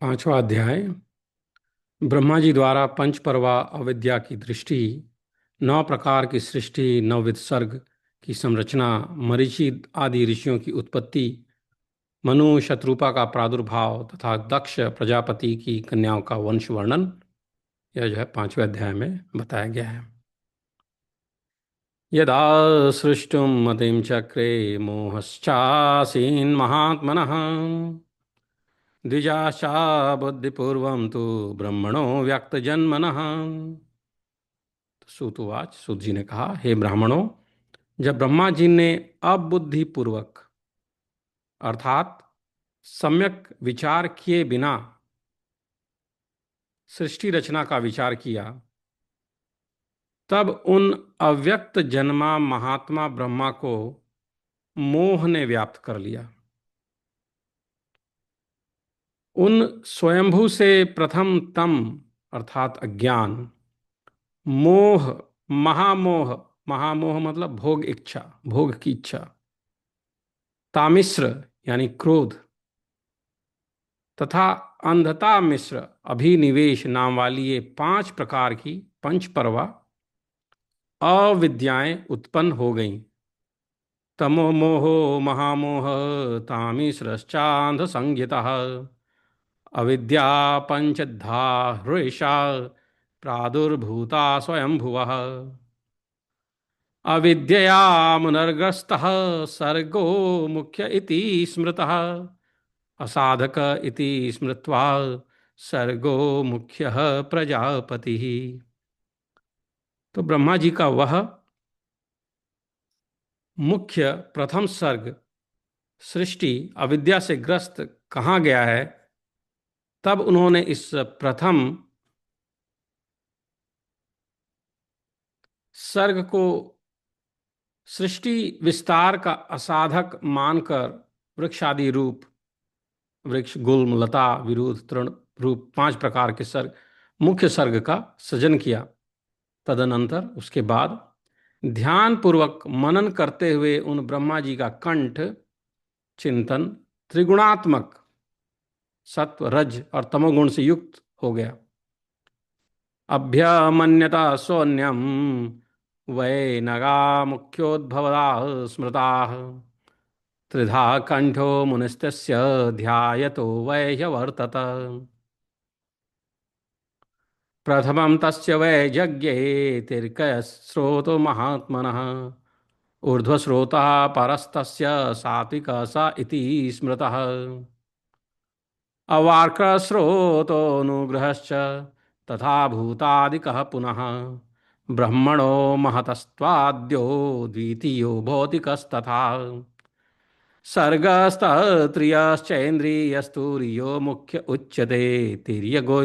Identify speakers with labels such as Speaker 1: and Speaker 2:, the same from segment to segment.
Speaker 1: पांचवा अध्याय। ब्रह्मा जी द्वारा पंचपर्वा अविद्या की दृष्टि, 9 प्रकार की सृष्टि, 9 विध सर्ग की संरचना, मरीचि आदि ऋषियों की उत्पत्ति, मनु शत्रुपा का प्रादुर्भाव तथा दक्ष प्रजापति की कन्याओं का वंश वर्णन, यह जो है पांचवें अध्याय में बताया गया है। यदा सृष्टुं मतिं चक्रे मोहश्चासीन् महात्मनः द्विजाशा बुद्धिपूर्वं तु ब्रह्मणो व्यक्तजन्मनः। सूतुवाच, सूत जी ने कहा, हे ब्राह्मणों, जब ब्रह्मा जी ने अबुद्धि पूर्वक अर्थात सम्यक विचार किए बिना सृष्टि रचना का विचार किया, तब उन अव्यक्त जन्मा महात्मा ब्रह्मा को मोह ने व्याप्त कर लिया। उन स्वयंभू से प्रथम तम अर्थात अज्ञान, मोह, महामोह, महामोह मतलब भोग इच्छा, भोग की इच्छा, तामिश्र यानी क्रोध, तथा अंधता मिश्र अभिनिवेश नाम वाली ये 5 प्रकार की पंचपर्वा अविद्याएं उत्पन्न हो गईं। तमो मोहो महामोह तामिश्रश्चांध संज्ञितः अविद्या पंचधा हृषा प्रादुर्भूता स्वयंभुवः अविद्यया मुनर्ग्रस्तः सर्गो मुख्य इति स्मृतः असाधक इति स्मृत्वा सर्गो मुख्यः प्रजापतिः। तो ब्रह्मा जी का वह मुख्य प्रथम सर्ग सृष्टि अविद्या से ग्रस्त कहाँ गया है, तब उन्होंने इस प्रथम सर्ग को सृष्टि विस्तार का असाधक मानकर वृक्ष आदि रूप, वृक्ष, गुल्म, लता, विरुद्ध, तृण रूप 5 प्रकार के सर्ग, मुख्य सर्ग का सृजन किया। तदनंतर उसके बाद ध्यान पूर्वक मनन करते हुए उन ब्रह्मा जी का कंठ चिंतन त्रिगुणात्मक सत्व, रज और तमोगुण से युक्त हो गया। अभ्यमन्यता सोन्यम वै नगा मुख्योद्भवदा स्मृता त्रिधा कंठो मुनिस्तस्य ध्यायतो वै ह्यवर्तत। प्रथमं तस्य वै यज्ञे तिर्कस्रोतो महात्मनः ऊर्ध्वस्रोतः परस्तस्य सात्विक स इति स्मृतः अवार्कस्रोतोऽनुग्रहश्च तथा भूतादिकः पुनः ब्रह्मणो महतस्त्वाद्यो द्वितीयो भौतिकस्तथा सर्गस्तत्रियश्चैन्द्रियस्तुर्यो मुख्य उच्यते तिर्यगो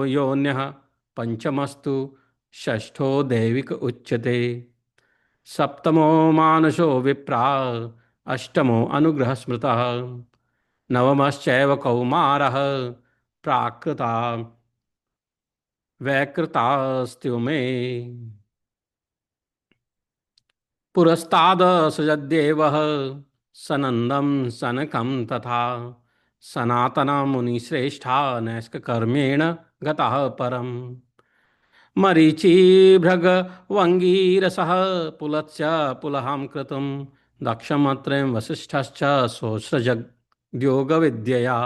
Speaker 1: योन्यः पंचमस्तु षष्ठो दैविक उच्यते सप्तमो मानुषो विप्रा अष्टमो अनुग्रह स्मृतः नवमश्चैव कौमारः प्राकृता वैकृतास्त्यो मे पुरस्ताद सजद्देवः सनन्दं सनकं तथा सनातन मुनिश्रेष्ठा नैष्कर्मेण गतः परम् मरीचि भृगवङ्गीरसः पुलत्स्य पुलहं कृतं दक्षमत्रिं वसिष्ठश्च सोऽस्रजद्योगविद्यया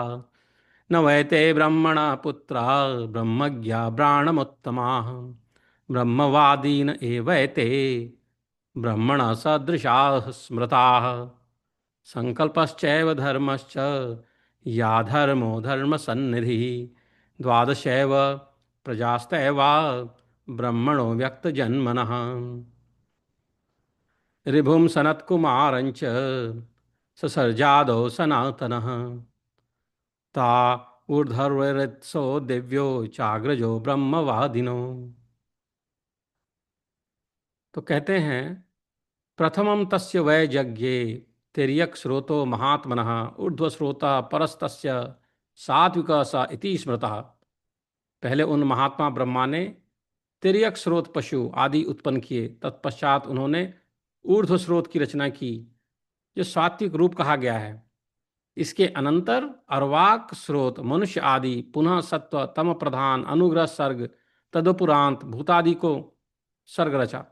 Speaker 1: न वैते ब्रह्मण पुत्रा ब्रह्मज्ञा ब्राह्मणोत्तमाः ब्रह्मवादीन एवैते ब्रह्मण सदृशाः स्मृताः संकल्पश्चैव धर्मश्च या धर्मो धर्मसन्निधिः द्वादशैव प्रजास्तैवा ब्रह्मणो व्यक्तजन्मनः ऋभुं सनत्कुमारञ्च ससर्जादौ सनातनः ता ऊर्ध्वरित्सो दिव्यो चाग्रजो ब्रह्मवादिनो। तो कहते हैं, प्रथमं तस्य वै यज्ञे तिर्यक स्रोतो महात्मनः ऊर्ध्वस्रोता परस्तस्य सात्विक स इति स्मृतः। पहले उन महात्मा ब्रह्मा ने तिर्यक स्रोत पशु आदि उत्पन्न किए, तत्पश्चात उन्होंने ऊर्ध्व स्रोत की रचना की, जो सात्विक रूप कहा गया है। इसके अनंतर अर्वाक स्रोत मनुष्य आदि पुनः सत्व तम प्रधान अनुग्रह सर्ग तदुपरांत भूतादि को सर्ग रचा।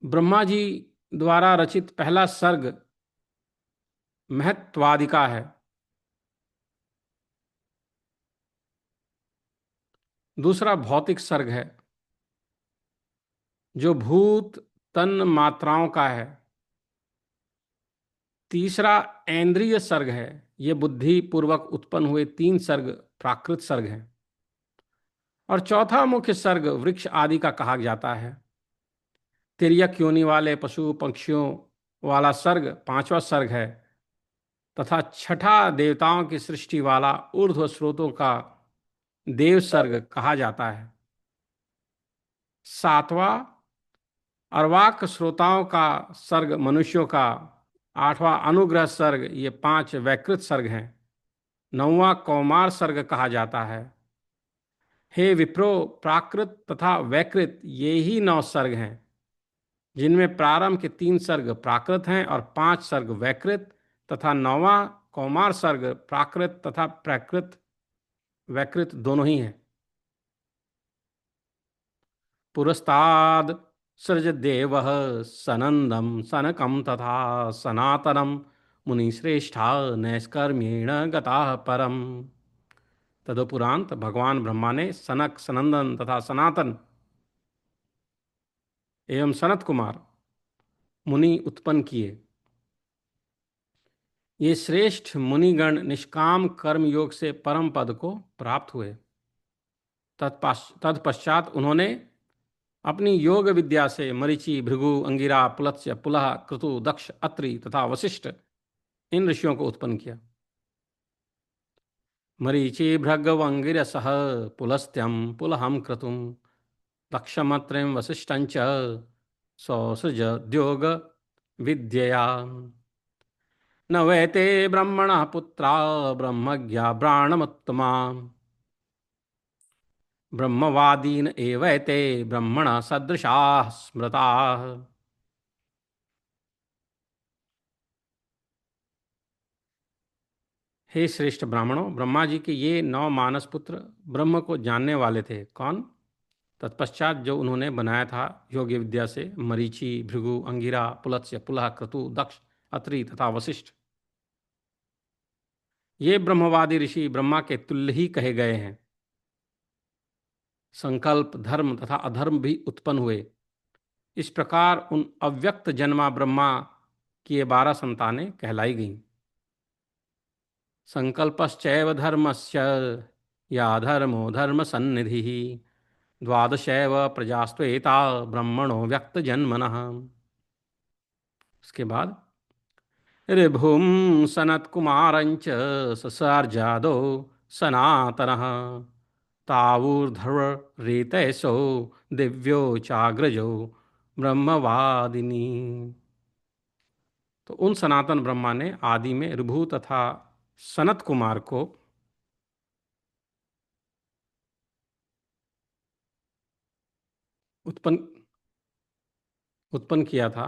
Speaker 1: ब्रह्मा जी द्वारा रचित पहला सर्ग महत्वादि का है। दूसरा भौतिक सर्ग है जो भूत तन मात्राओं का है। तीसरा ऐन्द्रिय सर्ग है, ये बुद्धि पूर्वक उत्पन्न हुए तीन सर्ग प्राकृत सर्ग हैं। और चौथा मुख्य सर्ग वृक्ष आदि का कहा जाता है। तिर्यक योनि वाले पशु पक्षियों वाला सर्ग पांचवा सर्ग है तथा छठा देवताओं की सृष्टि वाला ऊर्ध्व स्रोतों का देव सर्ग कहा जाता है। सातवां अर्वाक श्रोताओं का सर्ग मनुष्यों का। आठवां अनुग्रह सर्ग, ये पांच वैकृत सर्ग हैं। नौवां कौमार सर्ग कहा जाता है। हे विप्रो, प्राकृत तथा वैकृत ये ही नौ सर्ग हैं जिनमें प्रारंभ के तीन सर्ग प्राकृत हैं और पांच सर्ग वैकृत तथा नौवां कौमार सर्ग प्राकृत तथा प्रकृत वैकृत दोनों ही हैं। पुरस्ताद सृजदेवः सनंदम सनकम तथा सनातनम मुनिश्रेष्ठा नैष्कर्म्येण गताः परम। तदुपरांत भगवान ब्रह्मा ने सनक सनंदन तथा सनातन एवं सनत कुमार मुनि उत्पन्न किए। ये श्रेष्ठ मुनिगण निष्काम कर्म योग से परम पद को प्राप्त हुए। तत्पश्चात उन्होंने अपनी योग विद्या से मरीचि भृगु अंगिरा पुलत्स्य पुलह क्रतु दक्ष अत्रि तथा वशिष्ठ इन ऋषियों को उत्पन्न किया। मरीचि भृगवंगिरसः पुलस्त्यं पुलहं क्रतुं दक्षमत्रिं वसिष्ठञ्च सौसृजद्योग विद्यया। न वैते ब्रह्मणः पुत्रा ब्रह्मज्ञा ब्राणमुत्तमा ब्रह्मवादीन एवैते ब्रह्मण सदृशाः स्मृताः। हे श्रेष्ठ ब्राह्मणों, ब्रह्मा जी के ये नौ मानस पुत्र ब्रह्म को जानने वाले थे। कौन? तत्पश्चात जो उन्होंने बनाया था योग्य विद्या से मरीचि भृगु अंगिरा पुलत्स्य पुलह क्रतु दक्ष अत्रि तथा वशिष्ठ। ये ब्रह्मवादी ऋषि ब्रह्मा के तुल्य ही कहे गए हैं। संकल्प धर्म तथा अधर्म भी उत्पन्न हुए। इस प्रकार उन अव्यक्त जन्मा ब्रह्मा की ये 12 संतानें कहलाई गईं। संकल्पश्चैव धर्मस्य या धर्मो धर्म सन्निधिः द्वादशैव प्रजास्त्वेता ब्रह्मणो व्यक्त जन्मनः। उसके बाद ऋभुम सनत्कुमारञ्च ससर्जादो सनातनः तावूर्ध्व रीतैसो दिव्यो चाग्रजो ब्रह्मवादिनी। तो उन सनातन ब्रह्मा ने आदि में ऋभु तथा सनत कुमार को उत्पन्न उत्पन्न किया था।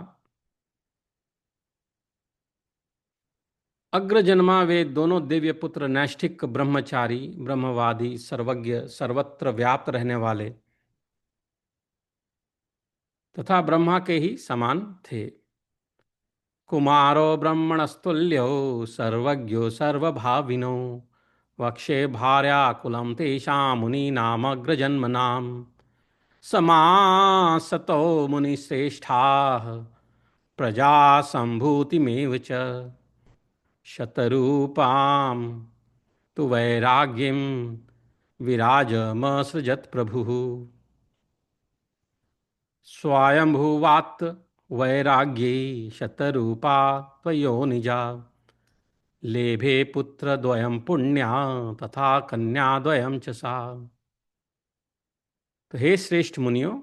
Speaker 1: अग्रजन्मा वे दोनों दिव्य पुत्र नैष्ठिक ब्रह्मचारी ब्रह्मवादी सर्वज्ञ सर्वत्र व्याप्त रहने वाले तथा ब्रह्मा के ही समान थे। कुमारो ब्रह्मणस्तुल्यो सर्वज्ञो सर्वभाविनो वक्षे भार्याकुलं तेषां मुनीनामग्रजन्मनाम् समासतो मुनिश्रेष्ठाः प्रजा संभूतिमेव च शतरूपां तु वैराग्यं विराजमसृजत् प्रभुः स्वयंभुवात् वैराग्ये शतरूपा त्वयोनिजा लेभे पुत्रद्वयं पुण्या तथा कन्याद्वयं च सा। तो हे श्रेष्ठ मुनियों,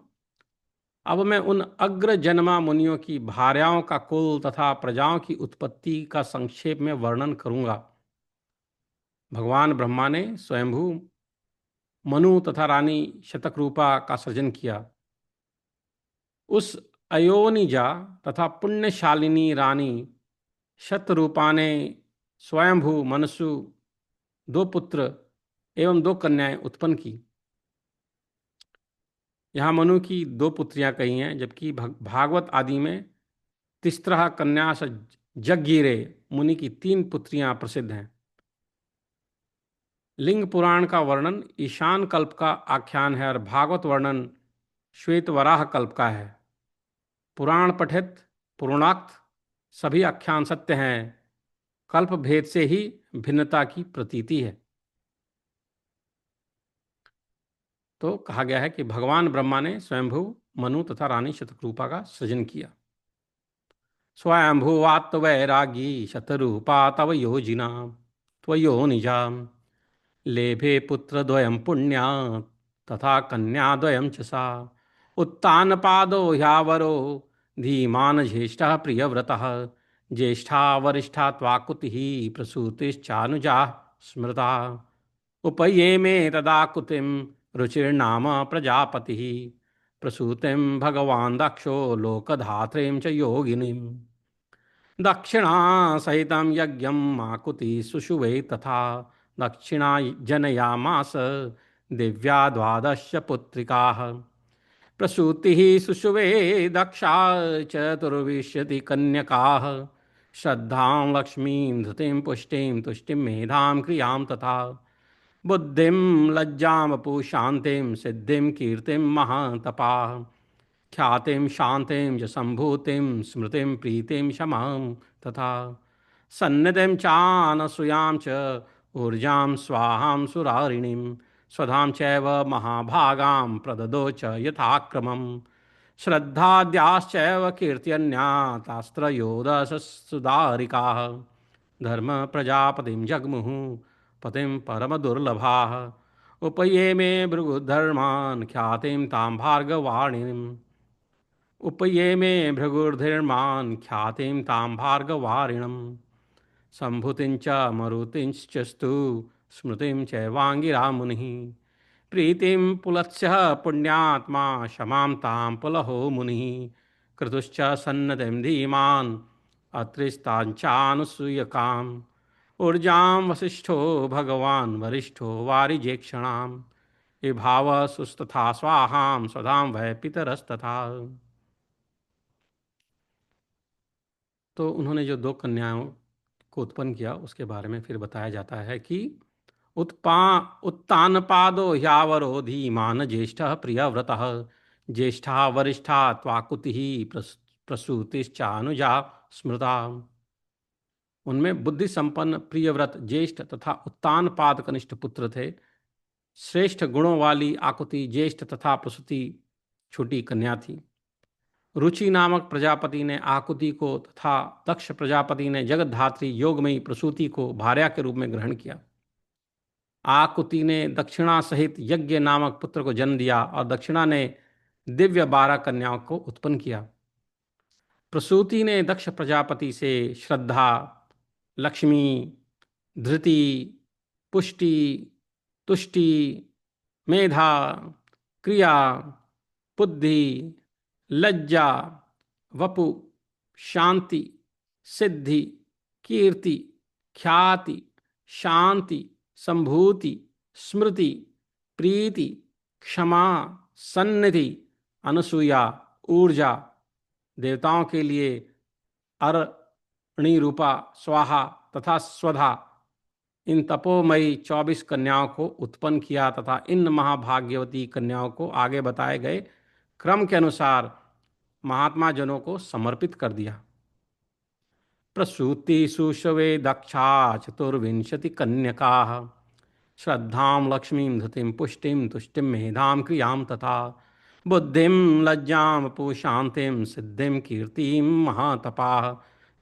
Speaker 1: अब मैं उन अग्र जन्मा मुनियों की भार्याओं का कुल तथा प्रजाओं की उत्पत्ति का संक्षेप में वर्णन करूंगा। भगवान ब्रह्मा ने स्वयंभू मनु तथा रानी शतकरूपा का सृजन किया। उस अयोनिजा तथा पुण्यशालिनी रानी शतरूपा ने स्वयंभू मनसु दो पुत्र एवं दो कन्याएं उत्पन्न की। यहाँ मनु की दो पुत्रियां कही हैं, जबकि भागवत आदि में तिस्रः कन्यास जगीरे मुनि की तीन पुत्रियां प्रसिद्ध हैं। लिंग पुराण का वर्णन ईशान कल्प का आख्यान है और भागवत वर्णन श्वेत वराह कल्प का है। पुराण पठित पूर्णाक्त सभी आख्यान सत्य हैं, कल्प भेद से ही भिन्नता की प्रतीति है। तो कहा गया है कि भगवान ब्रह्मा ने स्वयंभू मनु तथा रानी शतरूपा का सृजन किया। स्वयंभुवात् वैरागी शतरूपा तव योजिना त्वयो निजाम लेभे पुत्रद्वयं पुण्यात् तथा कन्याद्वयं च सा उत्तानपादो ह्यावरो धीमान् ज्येष्ठः प्रियव्रतः ज्येष्ठा वरिष्ठा त्वाकुतिः प्रसूतिश्चानुजाः स्मृता उपये मे तदाकुतिं रुचिर्नाम प्रजापतिः प्रसूतिं भगवान् दक्षो लोकधात्रीं च योगिनीम् दक्षिणा सहितं यज्ञम् आकुति सुषुवे तथा दक्षिणा जनयामास दिव्या द्वादश पुत्रिकाः प्रसूतिः सुषुवे दक्षा चतुर्विंशति कन्यकाः श्रद्धां लक्ष्मीं धृतिं पुष्टिं तुष्टिं मेधां क्रियां तथा बुद्धिं लज्जां वपु शान्तिं सिद्धिं कीर्तिं महातपाः ख्यातिं शान्तिं च सम्भूतिं स्मृतिं प्रीतिं क्षमां तथा सन्निधिं चानसूयां च ऊर्जां स्वाहां सुरारिणीं स्वधां चैव महाभागां प्रददो च यथाक्रमम् श्रद्धाद्याश्चैव कीर्त्यन्या तास्त्रयोदशसुधारिकाः धर्म प्रजापतिं जग्मुः पतिं परमदुर्लभाः उपये मे भृगुधर्मान् ख्यातिं तां भार्गवाणीम् उपये मे भृगुर्धीर्मान् ख्यातिं तां भार्गवारिणम् सम्भूतिं च मरुतिंश्चस्तु स्मृतिं चैवाङ्गिरा मुनिः प्रीतिं पुलत्स्यः पुण्यात्मा क्षमां तां पुलहो मुनिः क्रतुश्च सन्नतिं धीमान् अत्रिस्ताञ्चानुसूयकाम् ऊर्जां वसिष्ठो भगवान् वरिष्ठो वारिजेक्षणां विभाव सुस्तथा स्वाहां स्वधां वै पितरस्तथा। तो उन्होंने जो दो कन्याओं को उत्पन्न किया उसके बारे में फिर बताया जाता है कि उत्तानपादो ह्यावरो धीमान ज्येष्ठः प्रियव्रतः ज्येष्ठा वरिष्ठा त्वाकुतिः प्रसूतिश्चानुजा स्मृता। उनमें बुद्धि संपन्न प्रियव्रत ज्येष्ठ तथा उत्तानपाद कनिष्ठ पुत्र थे। श्रेष्ठ गुणों वाली आकुति ज्येष्ठ तथा प्रसूति छोटी कन्या थी। रुचि नामक प्रजापति ने आकुति को तथा दक्ष प्रजापति ने जगतधात्री योगमयी प्रसूति को भार्या के रूप में ग्रहण किया। आकुति ने दक्षिणा सहित यज्ञ नामक पुत्र को जन्म दिया और दक्षिणा ने दिव्य 12 कन्याओं को उत्पन्न किया। प्रसूति ने दक्ष प्रजापति से श्रद्धा, लक्ष्मी, धृति, पुष्टि, तुष्टि, मेधा, क्रिया, बुद्धि, लज्जा, वपु, शांति, सिद्धि, कीर्ति, ख्याति, शांति, संभूति, स्मृति, प्रीति, क्षमा, सन्निधि, अनसूया, ऊर्जा, देवताओं के लिए अरणि रूपा, स्वाहा तथा स्वधा, इन तपोमयी 24 कन्याओं को उत्पन्न किया तथा इन महाभाग्यवती कन्याओं को आगे बताए गए क्रम के अनुसार महात्मा जनों को समर्पित कर दिया। प्रसूति सुषवे दक्षा चतुर्विंशति कन्यकाः श्रद्धां लक्ष्मीं धृतिं पुष्टिं तुष्टिं मेधां क्रियां तथा बुद्धिं लज्जां वपु शान्तिं सिद्धिं कीर्तिं महातपाः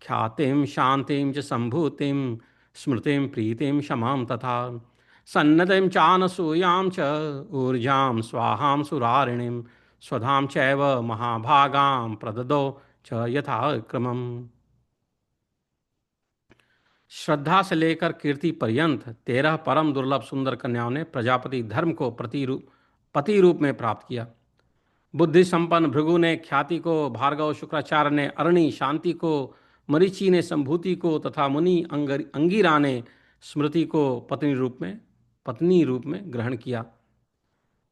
Speaker 1: ख्यातिं शान्तिं च सम्भूतिं स्मृतिं प्रीतिं क्षमां तथा सन्नतिं चानसूयां च ऊर्जां स्वाहां सुरारिणीं स्वधां चैव महाभागां प्रददो च यथाक्रमम्। श्रद्धा से लेकर कीर्ति पर्यंत 13 परम दुर्लभ सुंदर कन्याओं ने प्रजापति धर्म को पति रूप में प्राप्त किया। बुद्धि संपन्न भृगु ने ख्याति को, भार्गव शुक्राचार्य ने अरणी शांति को, मरीचि ने संभूति को तथा मुनि अंगिरा ने स्मृति को पत्नी रूप में ग्रहण किया।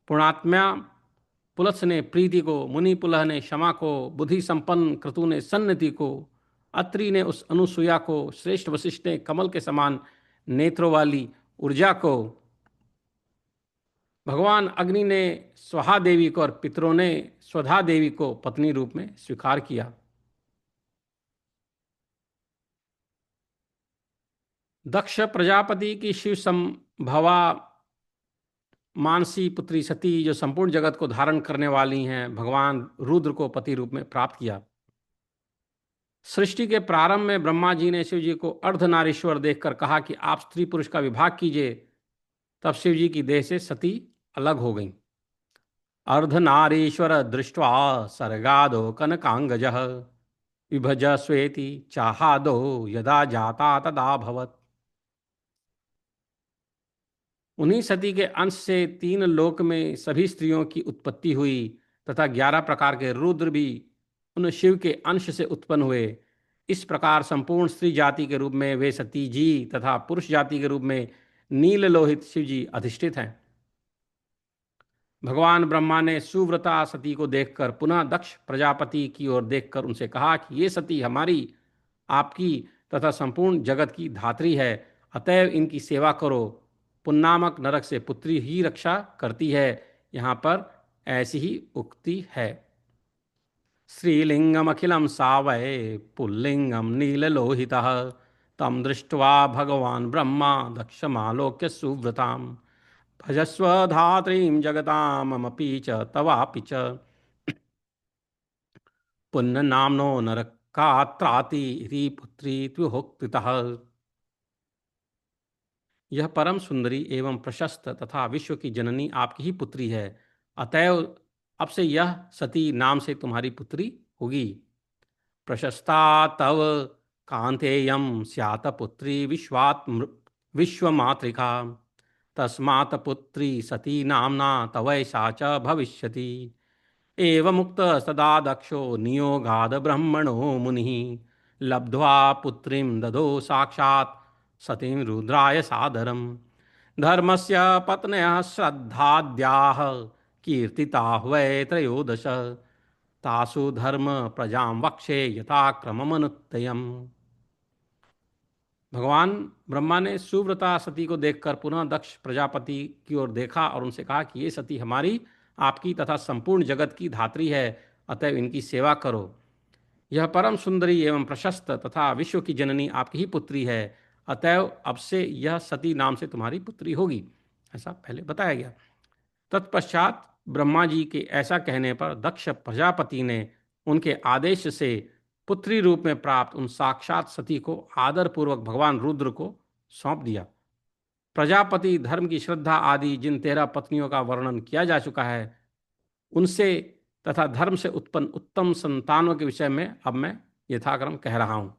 Speaker 1: पुणात्म्या पुलत्स ने प्रीति को, मुनि पुलह ने क्षमा को, बुद्धि संपन्न क्रतु ने सन्नति को, अत्रि ने उस अनुसुया को, श्रेष्ठ वशिष्ठ ने कमल के समान नेत्रों वाली ऊर्जा को, भगवान अग्नि ने स्वाहा देवी को और पितरों ने स्वधा देवी को पत्नी रूप में स्वीकार किया। दक्ष प्रजापति की शिव संभवा मानसी पुत्री सती, जो संपूर्ण जगत को धारण करने वाली हैं, भगवान रुद्र को पति रूप में प्राप्त किया। सृष्टि के प्रारंभ में ब्रह्मा जी ने शिव जी को अर्धनारीश्वर देखकर कहा कि आप स्त्री पुरुष का विभाग कीजिए। तब शिव जी की देह से सती अलग हो गई। अर्धनारीश्वर दृष्ट्वा सर्गादो कनकांगजः विभज स्वेति चाहादो यदा जाता तदा भवत। उन्हीं सती के अंश से 3 लोक में सभी स्त्रियों की उत्पत्ति हुई तथा 11 प्रकार के रुद्र भी उन शिव के अंश से उत्पन्न हुए। इस प्रकार संपूर्ण स्त्री जाति के रूप में वे सती जी तथा पुरुष जाति के रूप में नील लोहित शिव जी अधिष्ठित हैं। भगवान ब्रह्मा ने सुव्रता सती को देखकर पुनः दक्ष प्रजापति की ओर देखकर उनसे कहा कि ये सती हमारी, आपकी तथा संपूर्ण जगत की धात्री है, अतएव इनकी सेवा करो। पुन्नामक नरक से पुत्री ही रक्षा करती है। यहाँ पर ऐसी ही उक्ति है। श्रीलिंगम अखिलम सावय पुल्लिंगम नीललोहितः तम दृष्ट्वा भगवान ब्रह्मा दक्षमालोक्य सुव्रताम भजस्व धात्रीं जगतामपि च तवापि च पुण्यनाम्नो नरकात्राति इति पुत्री त्युहोक्तितः। यह परम सुंदरी एवं प्रशस्त तथा विश्व की जननी आपकी ही पुत्री है, अतएव अब से यह सती नाम से तुम्हारी पुत्री होगी। प्रशस्ता तव कांतेयम स्यात पुत्री विश्वमातृका तस्मात् पुत्री सती नामना तवैषा च भविष्यति। एवमुक्त सदा दक्षो नियोगाद ब्रह्मणो मुनिः लब्ध्वा पुत्रीं ददो साक्षात् सतीं रुद्राय सादरम्। धर्मस्य पत्न्यः श्रद्धाद्याः कीर्तिताः वै त्रयोदश तासु धर्म प्रजां वक्षे यथाक्रममनुत्तयम्। भगवान ब्रह्मा ने सुव्रता सती को देखकर पुनः दक्ष प्रजापति की ओर देखा और उनसे कहा कि ये सती हमारी, आपकी तथा संपूर्ण जगत की धात्री है, अतएव इनकी सेवा करो। यह परम सुंदरी एवं प्रशस्त तथा विश्व की जननी आपकी ही पुत्री है, अतएव अब से यह सती नाम से तुम्हारी पुत्री होगी, ऐसा पहले बताया गया। तत्पश्चात ब्रह्मा जी के ऐसा कहने पर दक्ष प्रजापति ने उनके आदेश से पुत्री रूप में प्राप्त उन साक्षात सती को आदर पूर्वक भगवान रुद्र को सौंप दिया। प्रजापति धर्म की श्रद्धा आदि जिन 13 पत्नियों का वर्णन किया जा चुका है, उनसे तथा धर्म से उत्पन्न उत्तम संतानों के विषय में अब मैं यथाक्रम कह रहा हूं।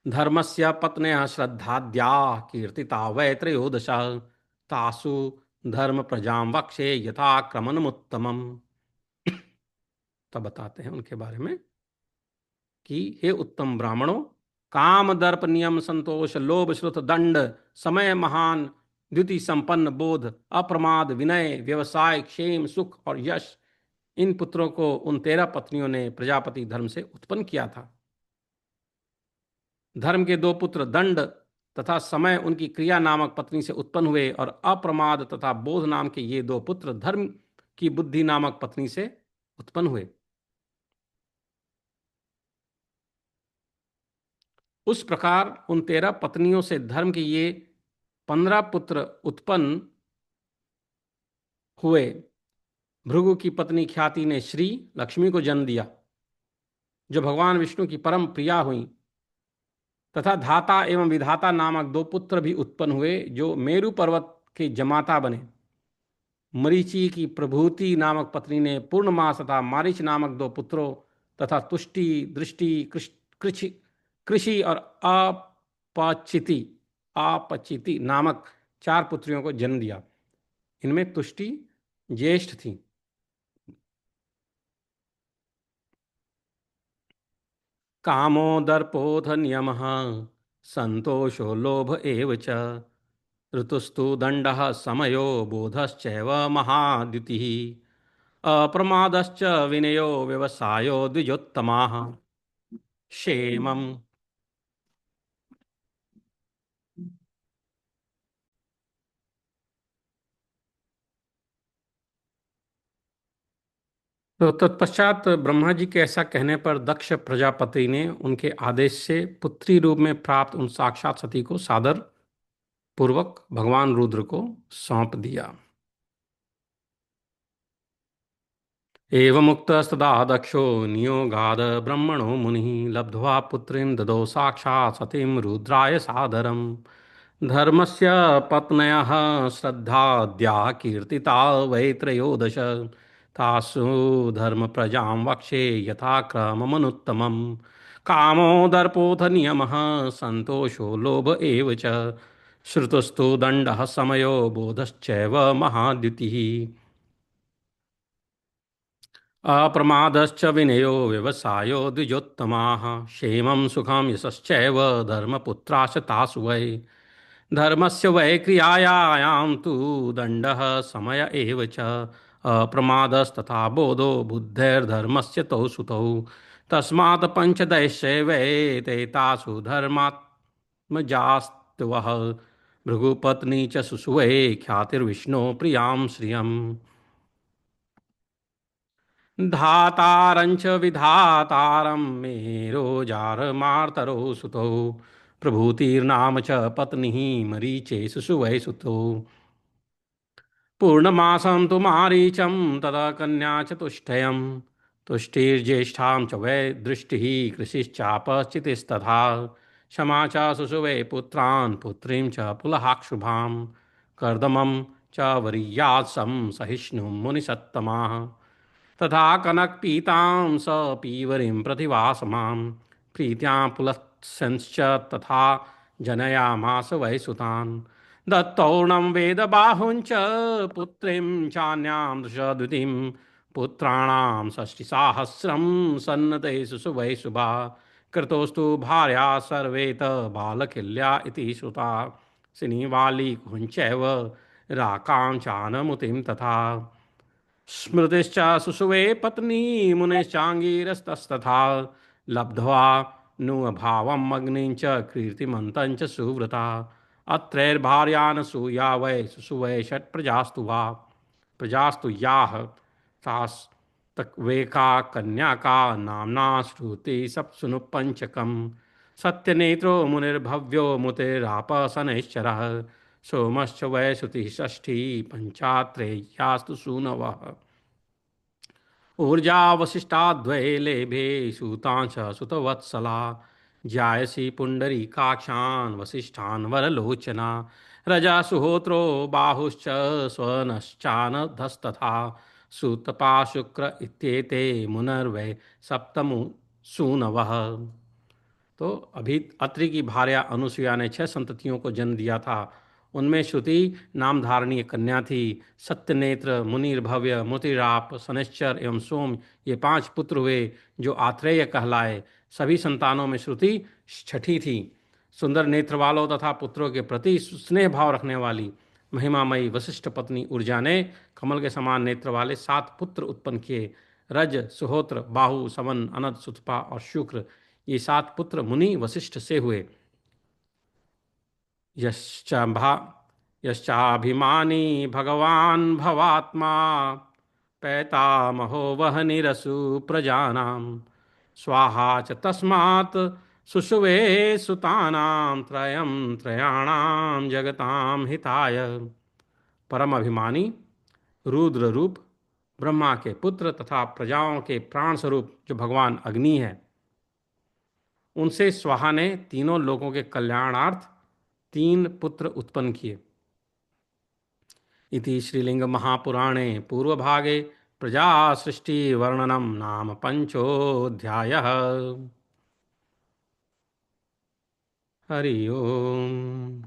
Speaker 1: धर्मस्य पत्न्यः श्रद्धाद्याः कीर्तिता वै त्रयोदश तासु धर्म प्रजां वक्षे यथाक्रमनमुत्तमम्। तब बताते हैं उनके बारे में कि हे उत्तम ब्राह्मणों, काम दर्प नियम संतोष लोभ श्रुत दंड समय महान द्युति संपन्न बोध अप्रमाद विनय व्यवसाय क्षेम सुख और यश, इन पुत्रों को उन 13 पत्नियों ने प्रजापति धर्म से उत्पन्न किया था। धर्म के 2 पुत्र दंड तथा समय उनकी क्रिया नामक पत्नी से उत्पन्न हुए और अप्रमाद तथा बोध नाम के ये 2 पुत्र धर्म की बुद्धि नामक पत्नी से उत्पन्न हुए। उस प्रकार उन 13 पत्नियों से धर्म के ये 15 पुत्र उत्पन्न हुए। भृगु की पत्नी ख्याति ने श्री लक्ष्मी को जन्म दिया, जो भगवान विष्णु की परम प्रिया हुई, तथा धाता एवं विधाता नामक 2 पुत्र भी उत्पन्न हुए, जो मेरु पर्वत के जमाता बने। मरीचि की प्रभूति नामक पत्नी ने पूर्णमास तथा मारीच नामक 2 पुत्रों तथा तुष्टि दृष्टि कृषि कृषि और आपचिति नामक 4 पुत्रियों को जन्म दिया। इनमें तुष्टि ज्येष्ठ थी। कामो दर्पोऽथ नियमः सन्तोषो लोभ एव च ऋतुस्तु दण्डः समयो बोधश्चैव महाद्युतिः अप्रमादश्च विनयो व्यवसायो द्विजोत्तमाः क्षेमम्। तो तत्पश्चात ब्रह्मा जी के ऐसा कहने पर दक्ष प्रजापति ने उनके आदेश से पुत्री रूप में प्राप्त उन साक्षात सती को सादर पूर्वक भगवान रुद्र को सौंप दिया। एवमुक्तस्तदा दक्षो नियोगाद ब्रह्मणो मुनिः लब्ध्वा पुत्रीं ददौ साक्षात् सतीं रुद्राय सादरम् धर्मस्य पत्न्यः श्रद्धाद्याः कीर्तिता वै त्रयोदश तासु धर्मप्रजां वक्षे यथाक्रममनुत्तमम् कामो दर्पोऽथ नियमः सन्तोषो लोभ एव च श्रुतस्तु दण्डः समयो बोधश्चैव महाद्युतिः अप्रमादश्च विनयो व्यवसायो द्विजोत्तमाः क्षेमं सुखं यशश्चैव धर्मपुत्राश्च तासु वै धर्मस्य वै क्रियायां तु दण्डः समय एव च अप्रमादस्तथा बोधो बुद्धैर्धर्मस्य तौ सुतौ तस्मात् पञ्चदैश्चैवै ते तासु धर्मात्मजास्त्वः भृगुपत्नी च सुषुवे ख्यातिर्विष्णो प्रियां श्रियम् धातारञ्च विधातारं मेरोजारमार्तरो सुतौ प्रभूतिर्नाम च पत्नी मरीचे सुषुवै सुतौ पूर्णमासं तु मारीचं तदा कन्या च तुष्टयं तुष्टिर्ज्येष्ठां च वै दृष्टिः कृषिश्चापश्चितिस्तथा क्षमा च सुषुवे पुत्रान् पुत्रीं च पुलहाक्षुभां कर्दमं च वरीयात्सं सहिष्णुं मुनिसत्तमाः तथा कनकपीतां स पीवरीं प्रतिवासमां प्रीत्या पुलत्स्यंश्च तथा जनयामास वै सुतान् दत्तौर्णं वेदबाहुञ्च पुत्रीं चान्यां दशद्वितीं पुत्राणां षष्टिसाहस्रं सन्नते सुषुवै शुभा कृतोस्तु भार्या सर्वेत बालकिल्या इति श्रुता सिनीवाली कुञ्चैव राकां चानमुतिं तथा स्मृतिश्च सुषुवे पत्नी मुनेश्चाङ्गीरस्तस्तथा लब्ध्वा नु अभावम् अग्निं च कीर्तिमन्तं च सुव्रता अत्रैर्भार्यानसूया वै सुषुवे षट्प्रजास्तु वा प्रजास्तु याः तास्तक्वेका कन्याका नाम्ना श्रुति सप्सुनु पञ्चकम् सत्यनेत्रो मुनिर्भव्यो मुतिरापसनैश्चरः सोमश्च वै श्रुतिः षष्ठी पञ्चात्रेयास्तु सूनवः ऊर्जा वसिष्ठाद्वै लेभे सूतांश सुतवत्सला जायसी पुण्डरीकाक्षान् वसिष्ठान् वरलोचना रजा सुहोत्रो बाहुश्च स्वनश्चानधस्तथा सूतपा शुक्र इत्येते मुनर्वै सप्तमु सूनवः। तो अभी अत्रि की भार्या अनुसुईया ने 6 संततियों को जन्म दिया था। उनमें श्रुति नाम धारणीय कन्या थी। सत्यनेत्र, मुनिर्भव्य, मुतिराप, शनैश्चर एवं सोम, ये 5 पुत्र हुए जो आत्रेय कहलाए। सभी संतानों में श्रुति छठी थी। सुंदर नेत्र वालों तथा पुत्रों के प्रति स्नेह भाव रखने वाली महिमामयी वशिष्ठ पत्नी ऊर्जा ने कमल के समान नेत्र वाले 7 पुत्र उत्पन्न किए। रज, सुहोत्र, बाहु, समन, अनद, सुतपा और शुक्र, ये 7 पुत्र मुनि वशिष्ठ से हुए। यश्चाभा यश्चाभिमानी भगवान् भवात्मा पैतामहो वह्निरसु प्रजानां स्वाहा च तस्मात् सुषुवे सुतानां त्रयं त्रयाणां जगतां हिताय। परम अभिमानी रुद्र रूप ब्रह्मा के पुत्र तथा प्रजाओं के प्राण स्वरूप जो भगवान अग्नि है, उनसे स्वाहा ने तीनों लोगों के कल्याणार्थ 3 पुत्र उत्पन्न किए। इति श्रीलिंग महापुराणे पूर्वभागे प्रजा सृष्टि वर्णनम नाम पंचोऽध्यायः। हरि ओम।